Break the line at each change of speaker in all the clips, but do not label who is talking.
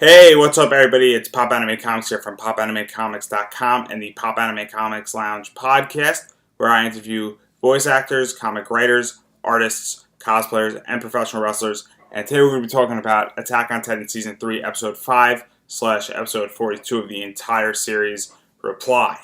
Hey, what's up, everybody? It's Pop Anime Comics here from PopAnimeComics.com and the Pop Anime Comics Lounge podcast, where I interview voice actors, comic writers, artists, cosplayers, and professional wrestlers. And today we're going to be talking about Attack on Titan Season 3, Episode 5/Episode 42 of the entire series, Reply.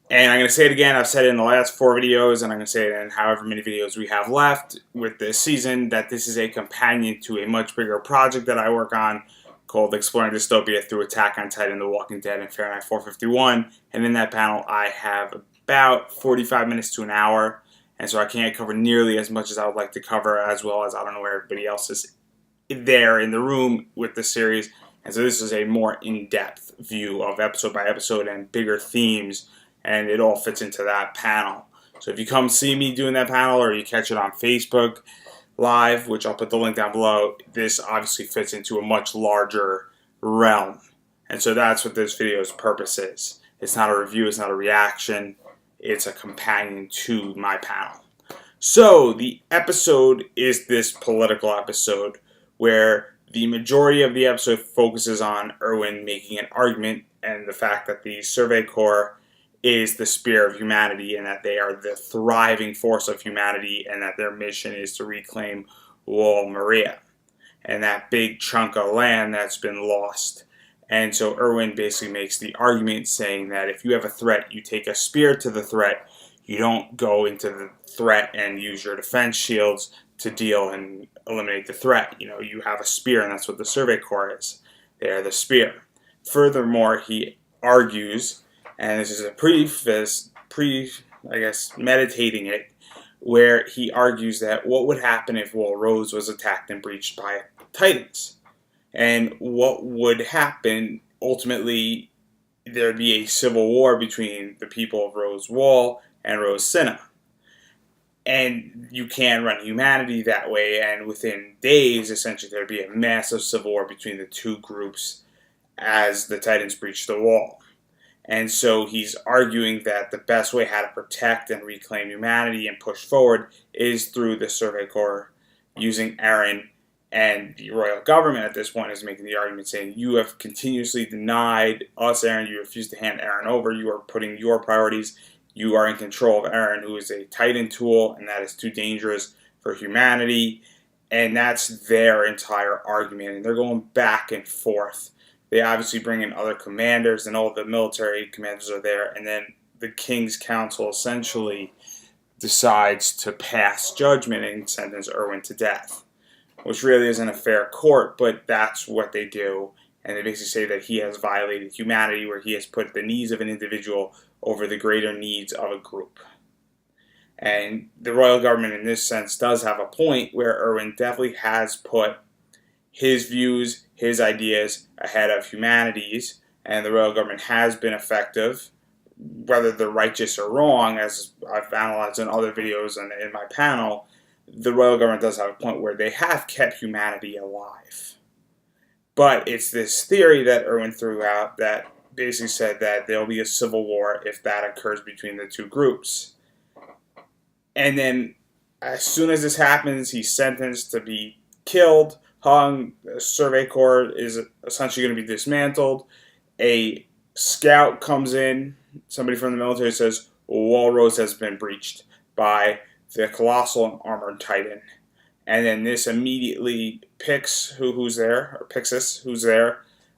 And I'm going to say it again. I've said it in the last 4 videos, and I'm going to say it in however many videos we have left with this season, that this is a companion to a much bigger project that I work on called Exploring Dystopia Through Attack on Titan, The Walking Dead, and Fahrenheit 451. And in that panel, I have about 45 minutes to an hour, and so I can't cover nearly as much as I would like to cover, as well as I don't know where everybody else is there in the room with the series. And so this is a more in-depth view of episode by episode and bigger themes, and it all fits into that panel. So if you come see me doing that panel, or you catch it on Facebook Live, which I'll put the link down below, this obviously fits into a much larger realm. And so that's what this video's purpose is. It's not a review, it's not a reaction, it's a companion to my panel. So the episode is this political episode where the majority of the episode focuses on Erwin making an argument and the fact that the Survey Corps is the spear of humanity, and that they are the thriving force of humanity, and that their mission is to reclaim Wall Maria and that big chunk of land that's been lost. And so Erwin basically makes the argument saying that if you have a threat, you take a spear to the threat. You don't go into the threat and use your defense shields to deal and eliminate the threat. You have a spear, and that's what the Survey Corps is. They are the spear. Furthermore, he argues, and this is a meditating it, where he argues that what would happen if Wall Rose was attacked and breached by Titans? And what would happen, ultimately, there'd be a civil war between the people of Rose Wall and Rose Cinna. And you can run humanity that way, and within days, essentially, there'd be a massive civil war between the two groups as the Titans breach the wall. And so he's arguing that the best way how to protect and reclaim humanity and push forward is through the Survey Corps using Eren, and the royal government at this point is making the argument saying, you have continuously denied us Eren, you refuse to hand Eren over, you are putting your priorities, you are in control of Eren, who is a Titan tool, and that is too dangerous for humanity. And that's their entire argument, and they're going back and forth. They obviously bring in other commanders, and all the military commanders are there, and then the King's Council essentially decides to pass judgment and sentence Erwin to death, which really isn't a fair court, but that's what they do. And they basically say that he has violated humanity, where he has put the needs of an individual over the greater needs of a group. And the royal government in this sense does have a point, where Erwin definitely has put his views, his ideas ahead of humanity's, and the royal government has been effective. Whether they're righteous or wrong, as I've analyzed in other videos and in my panel, the royal government does have a point where they have kept humanity alive. But it's this theory that Erwin threw out that basically said that there'll be a civil war if that occurs between the two groups. And then as soon as this happens, he's sentenced to be killed, hung. The Survey Corps is essentially going to be dismantled. A scout comes in, somebody from the military says, Wall Rose has been breached by the colossal and armored Titan. And then this immediately Pixis, who's there,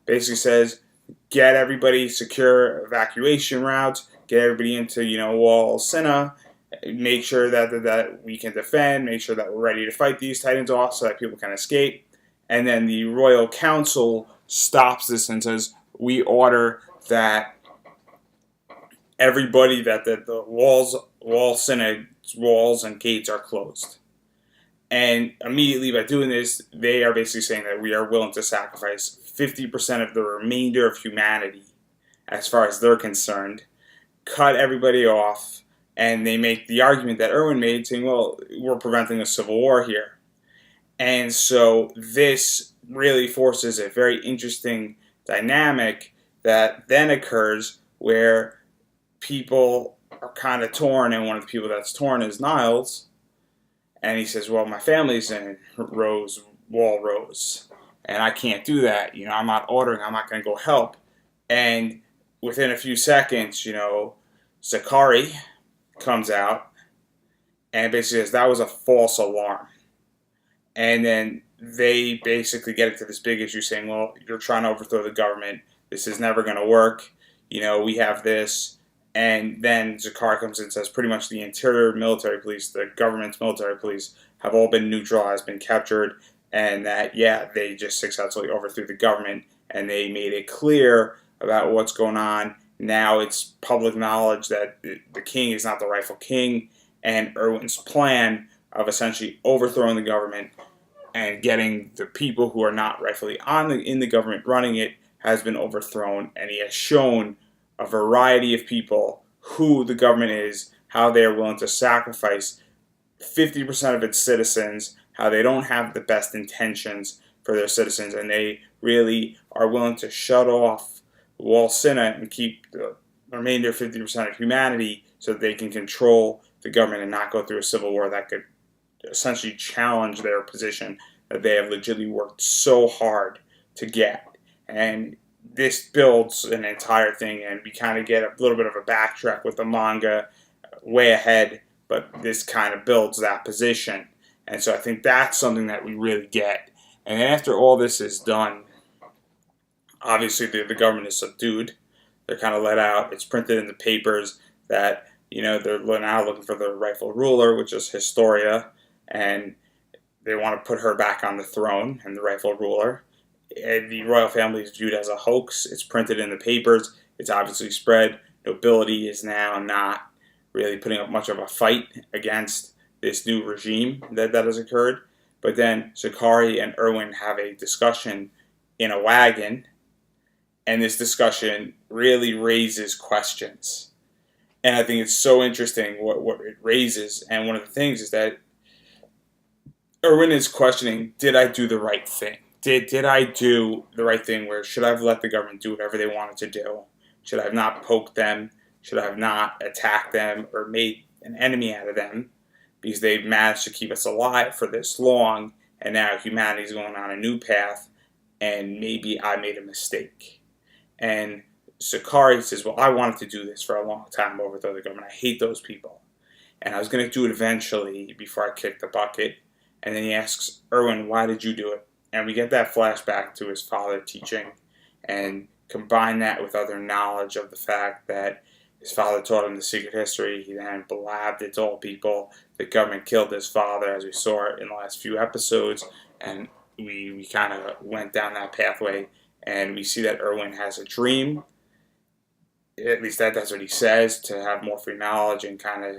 basically says, get everybody secure evacuation routes, get everybody into, Wall Cinna, make sure that we can defend, make sure that we're ready to fight these Titans off so that people can escape. And then the Royal Council stops this and says, we order that everybody, that the Wall Cinna walls and gates are closed. And immediately by doing this, they are basically saying that we are willing to sacrifice 50% of the remainder of humanity, as far as they're concerned, cut everybody off, and they make the argument that Erwin made, saying, well, we're preventing a civil war here. And so this really forces a very interesting dynamic that then occurs, where people are kind of torn, and one of the people that's torn is Niles. And he says, well, my family's in Wall Rose. and I can't do that. I'm not ordering. I'm not going to go help. And within a few seconds, Zakari comes out and basically says that was a false alarm. And then they basically get into this big issue saying, well, you're trying to overthrow the government. This is never going to work. We have this. And then Zakari comes in and says pretty much the interior military police, the government's military police, have all been neutralized, been captured, and that, yeah, they just successfully overthrew the government, and they made it clear about what's going on. Now it's public knowledge that the king is not the rightful king, and Erwin's plan of essentially overthrowing the government and getting the people who are not rightfully in the government running it has been overthrown, and he has shown a variety of people who the government is, how they are willing to sacrifice 50% of its citizens, how they don't have the best intentions for their citizens, and they really are willing to shut off Wall Sinna and keep the remainder 50% of humanity so that they can control the government and not go through a civil war that could essentially challenge their position that they have legitimately worked so hard to get. And this builds an entire thing, and we kind of get a little bit of a backtrack with the manga way ahead, but this kind of builds that position. And so I think that's something that we really get. And after all this is done, obviously the government is subdued. They're kind of let out. It's printed in the papers that, they're now looking for the rightful ruler, which is Historia, and they want to put her back on the throne and the rightful ruler. And the royal family is viewed as a hoax. It's printed in the papers. It's obviously spread. Nobility is now not really putting up much of a fight against this new regime that has occurred. But then Zakari and Erwin have a discussion in a wagon, and this discussion really raises questions. And I think it's so interesting what it raises. And one of the things is that Erwin is questioning, did I do the right thing? Did I do the right thing where should I have let the government do whatever they wanted to do? Should I have not poked them? Should I have not attacked them or made an enemy out of them? Because they've managed to keep us alive for this long, and now humanity's going on a new path, and maybe I made a mistake. And Zakari says, well, I wanted to do this for a long time, overthrow the government. I hate those people. And I was going to do it eventually before I kicked the bucket. And then he asks Erwin, why did you do it? And we get that flashback to his father teaching, and combine that with other knowledge of the fact that his father taught him the secret history. He then blabbed it to all people. The government killed his father, as we saw in the last few episodes, and we kind of went down that pathway. And we see that Erwin has a dream. At least that's what he says, to have more free knowledge and kind of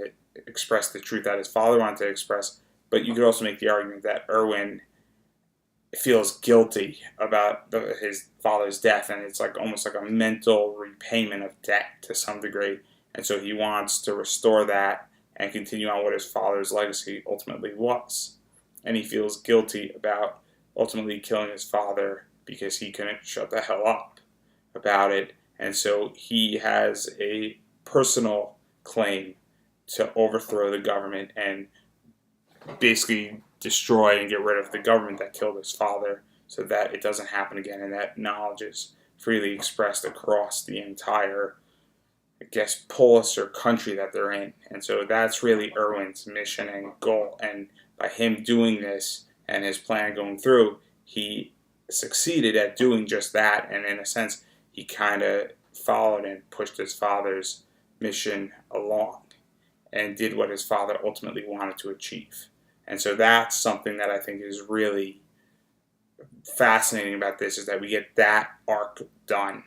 express the truth that his father wanted to express. But you could also make the argument that Erwin feels guilty about his father's death, and it's like almost like a mental repayment of debt to some degree. And so he wants to restore that and continue on what his father's legacy ultimately was. And he feels guilty about ultimately killing his father because he couldn't shut the hell up about it. And so he has a personal claim to overthrow the government and basically destroy and get rid of the government that killed his father so that it doesn't happen again, and that knowledge is freely expressed across the entire, I guess, polis or country that they're in. And so that's really Erwin's mission and goal. And by him doing this and his plan going through, he succeeded at doing just that. And in a sense, he kind of followed and pushed his father's mission along and did what his father ultimately wanted to achieve. And so that's something that I think is really fascinating about this, is that we get that arc done.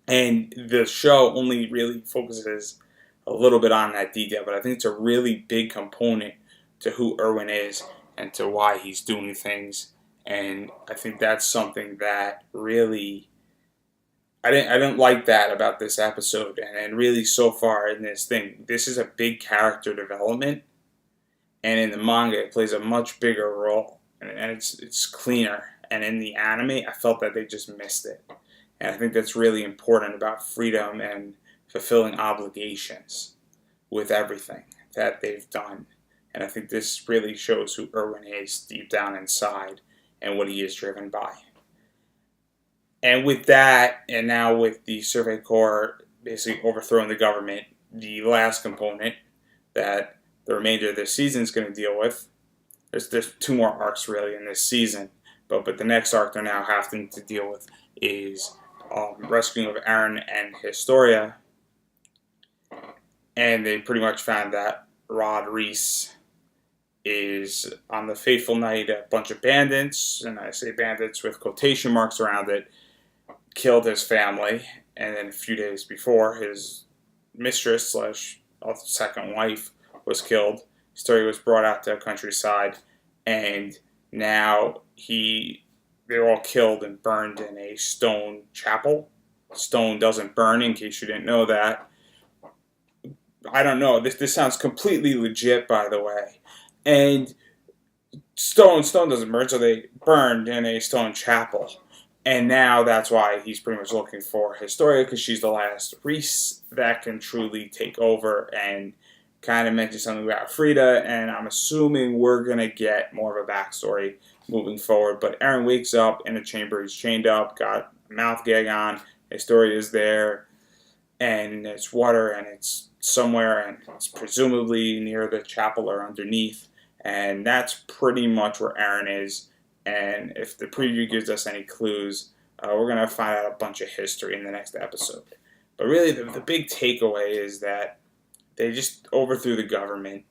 And the show only really focuses a little bit on that detail, but I think it's a really big component to who Erwin is and to why he's doing things. And I think that's something that really, I didn't like that about this episode. And really so far in this thing, this is a big character development. And in the manga, it plays a much bigger role, and it's cleaner. And in the anime, I felt that they just missed it. And I think that's really important about freedom and fulfilling obligations with everything that they've done. And I think this really shows who Erwin is deep down inside. and what he is driven by. And with that, and now with the Survey Corps basically overthrowing the government, the last component that the remainder of this season is going to deal with, there's two more arcs really in this season, but the next arc they're now having to deal with is rescuing of Eren and Historia, and they pretty much found that Rod Reese is on the fateful night a bunch of bandits, and I say bandits with quotation marks around it, killed his family, and then a few days before his mistress slash second wife was killed. Historia was brought out to the countryside, and now they're all killed and burned in a stone chapel. Stone doesn't burn, in case you didn't know that. I don't know. This sounds completely legit, by the way. And stone doesn't burn, so they burned in a stone chapel. And now that's why he's pretty much looking for Historia, because she's the last Reese that can truly take over, and kind of mentioned something about Frida, and I'm assuming we're going to get more of a backstory moving forward. But Eren wakes up in a chamber. He's chained up, got a mouth gag on. Historia is there, and it's water, and it's somewhere, and it's presumably near the chapel or underneath. And that's pretty much where Eren is. And if the preview gives us any clues, we're going to find out a bunch of history in the next episode. But really, the big takeaway is that they just overthrew the government,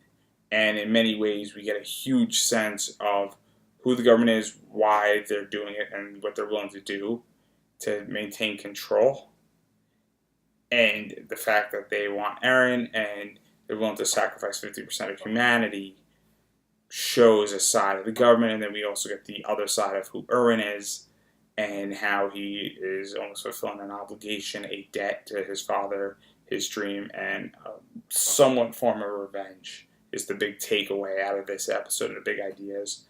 and in many ways we get a huge sense of who the government is, why they're doing it, and what they're willing to do to maintain control. And the fact that they want Eren and they're willing to sacrifice 50% of humanity shows a side of the government, and then we also get the other side of who Erwin is and how he is almost fulfilling an obligation, a debt to his father, his dream, and a somewhat form of revenge is the big takeaway out of this episode, the big ideas,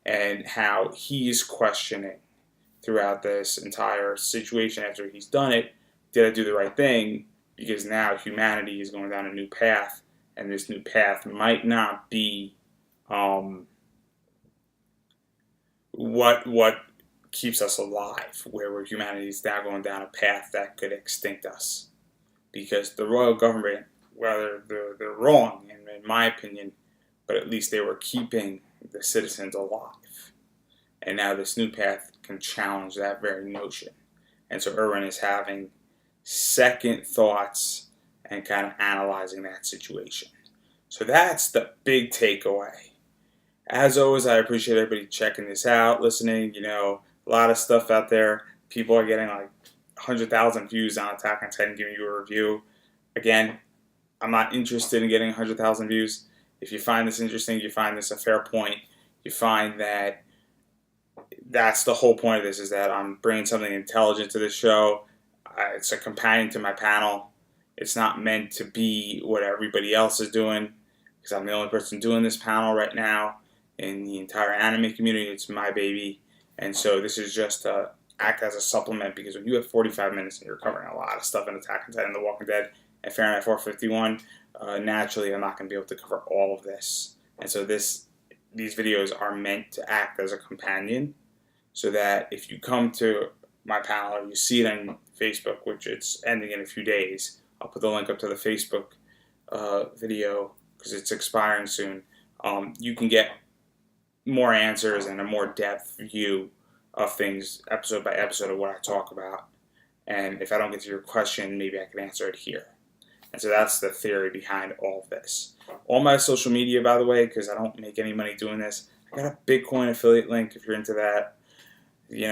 and how he's questioning throughout this entire situation after he's done it, did I do the right thing? Because now humanity is going down a new path, and this new path might not be what keeps us alive, where humanity is now going down a path that could extinct us. Because the royal government, whether they're wrong, in my opinion, but at least they were keeping the citizens alive. And now this new path can challenge that very notion. And so Erwin is having second thoughts and kind of analyzing that situation. So that's the big takeaway. As always, I appreciate everybody checking this out, listening. A lot of stuff out there. People are getting like 100,000 views on Attack on Titan, giving you a review. Again, I'm not interested in getting 100,000 views. If you find this interesting, you find this a fair point, you find that that's the whole point of this, is that I'm bringing something intelligent to the show. It's a companion to my panel. It's not meant to be what everybody else is doing, because I'm the only person doing this panel right now in the entire anime community. It's my baby. And so this is just to act as a supplement, because when you have 45 minutes and you're covering a lot of stuff in Attack on Titan, The Walking Dead, and Fahrenheit 451, naturally I'm not going to be able to cover all of this. And so these videos are meant to act as a companion, so that if you come to my panel or you see it on Facebook, which it's ending in a few days, I'll put the link up to the Facebook video because it's expiring soon. You can get more answers and a more depth view of things, episode by episode, of what I talk about. And if I don't get to your question, maybe I can answer it here. And so that's the theory behind all of this. All my social media, by the way, because I don't make any money doing this, I got a Bitcoin affiliate link if you're into that. You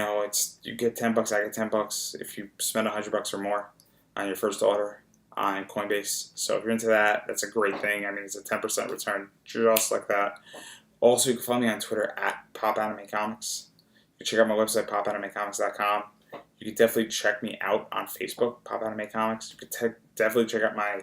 get $10, I get $10 if you spend $100 or more on your first order on Coinbase. So if you're into that, that's a great thing. I mean, it's a 10% return, just like that. Also, you can follow me on Twitter at PopAnimeComics. You can check out my website, PopAnimeComics.com. You can definitely check me out on Facebook, Pop Anime Comics. You can definitely check out my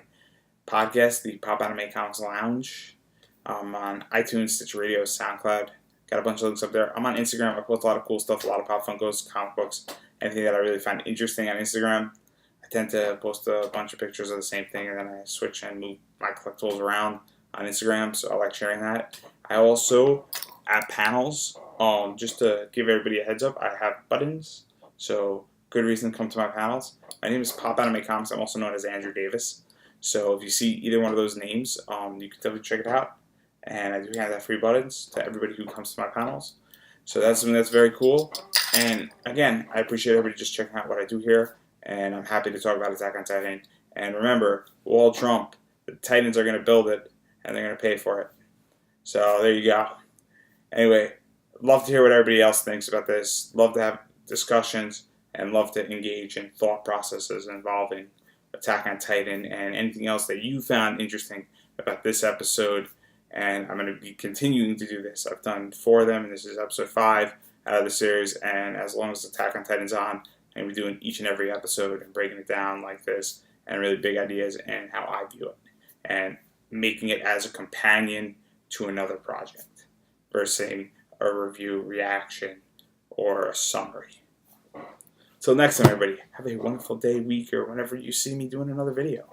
podcast, the Pop Anime Comics Lounge, on iTunes, Stitcher Radio, SoundCloud. Got a bunch of links up there. I'm on Instagram. I post a lot of cool stuff, a lot of Pop Funkos, comic books, anything that I really find interesting on Instagram. I tend to post a bunch of pictures of the same thing, and then I switch and move my collectibles around on Instagram, so I like sharing that. I also, at panels, Just to give everybody a heads up, I have buttons, so good reason to come to my panels. My name is Pop Anime Comics. I'm also known as Andrew Davis. So if you see either one of those names, you can definitely check it out. And I do have that free buttons to everybody who comes to my panels. So that's something that's very cool. And again, I appreciate everybody just checking out what I do here. And I'm happy to talk about Attack on Titan. And remember, Wall Trump, the Titans are going to build it, and they're going to pay for it. So there you go. Anyway, love to hear what everybody else thinks about this. Love to have discussions and love to engage in thought processes involving Attack on Titan and anything else that you found interesting about this episode. And I'm going to be continuing to do this. I've done 4 of them, and this is episode 5 out of the series. And as long as Attack on Titan's on, I'm going to be doing each and every episode and breaking it down like this and really big ideas and how I view it. And making it as a companion to another project versus a review, reaction, or a summary. Till next time, everybody, have a wonderful day, week, or whenever you see me doing another video.